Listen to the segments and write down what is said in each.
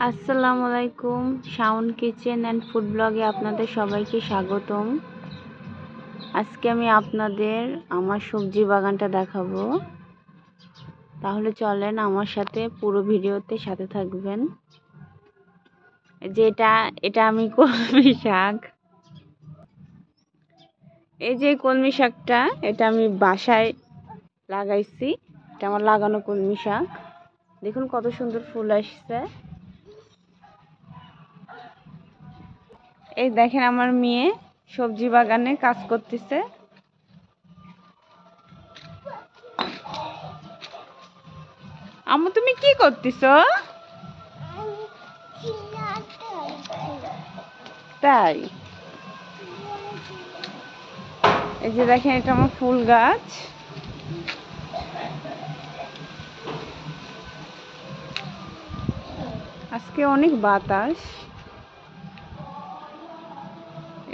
আসসালামু আলাইকুম। Shaon kitchen and food ব্লগে আপনাদের সবাইকে স্বাগতম। আজকে আমি আপনাদের আমার সবজি বাগানটা দেখাবো। তাহলে চলেন আমার সাথে পুরো ভিডিওতে সাথে থাকবেন। যে এটা আমি কলমি শাক। এই যে কলমি শাকটা, এটা আমি বাসায় লাগাইছি। এটা আমার লাগানো কলমি শাক। দেখুন কত সুন্দর ফুল আসছে। এই দেখেন আমার মেয়ে সবজি বাগানে কাজ করতেছে। আম্মু তুমি কি করতেছো? তাই এই যে দেখেন এটা আমার ফুল গাছ। আজকে অনেক বাতাস।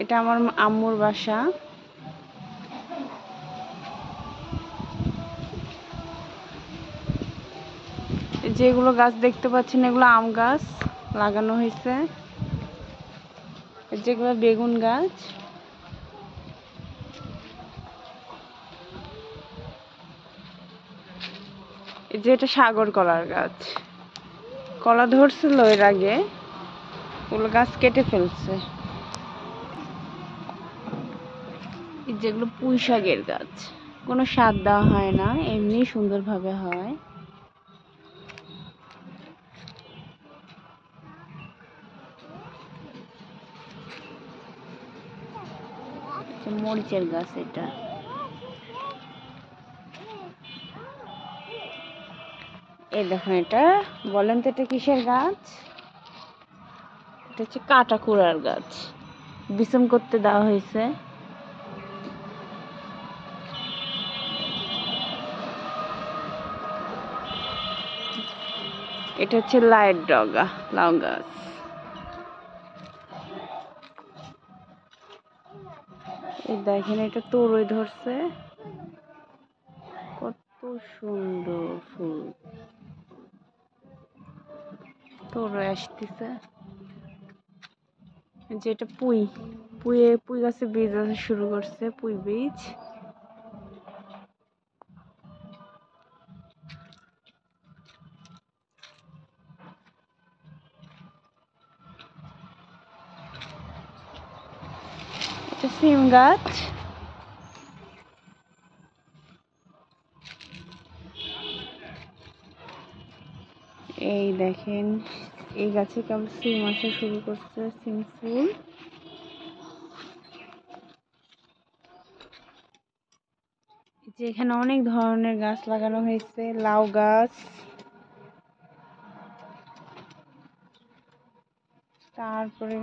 এটা আমার আম্মুর বাসা। যেগুলো গাছ দেখতে পাচ্ছেন এগুলো আম গাছ লাগানো হয়েছে। যেগুলো বেগুন গাছ। যেটা সাগর কলার গাছ। কলা ধরছিল এর আগে, ওগুলো গাছ কেটে ফেলছে। যেগুলো পুঁই শাকের গাছ, কোনো সার দেওয়া হয় না, এমনি সুন্দরভাবে হয়। মরিচের গাছ এটা। এই দেখুন এটা, বলেন তো এটা কিসের গাছ? এটা হচ্ছে কাটা কুড়ার গাছ, বিছন করতে দেওয়া হয়েছে। এটা হচ্ছে লাইট ডগা লাউ গাছ। এই দেখেন এটা তরই ধরছে, কত সুন্দর ফুল, তরই আসতেছে। যেটা পুঁই গাছে বীজ আসা শুরু করছে, পুঁই বীজ। এটা সিম গাছ। এই দেখেন এই গাছে কেমন সিম আসা শুরু করছে, সিম ফুল। যে এখানে অনেক ধরনের গাছ লাগানো হয়েছে, লাউ গাছ, তারপরে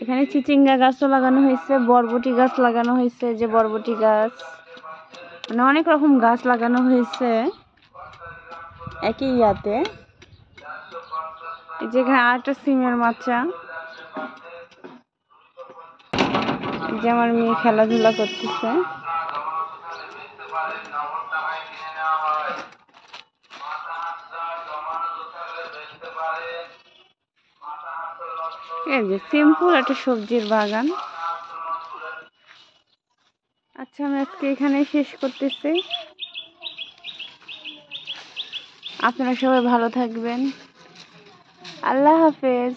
এখানে চিচিঙ্গা গাছও লাগানো হয়েছে, বরবটি গাছ লাগানো হয়েছে, যে বরবটি গাছ, মানে অনেক রকম গাছ লাগানো হয়েছে একই ইয়াতে। যেখানে আরেকটা সিমের মাচা, যে আমার মেয়ে খেলাধুলা করতেছে। এই যে সিম্পল একটা সবজির বাগান। আচ্ছা আমি আজকে এখানে শেষ করতেছি। আপনারা সবাই ভালো থাকবেন। আল্লাহ হাফেজ।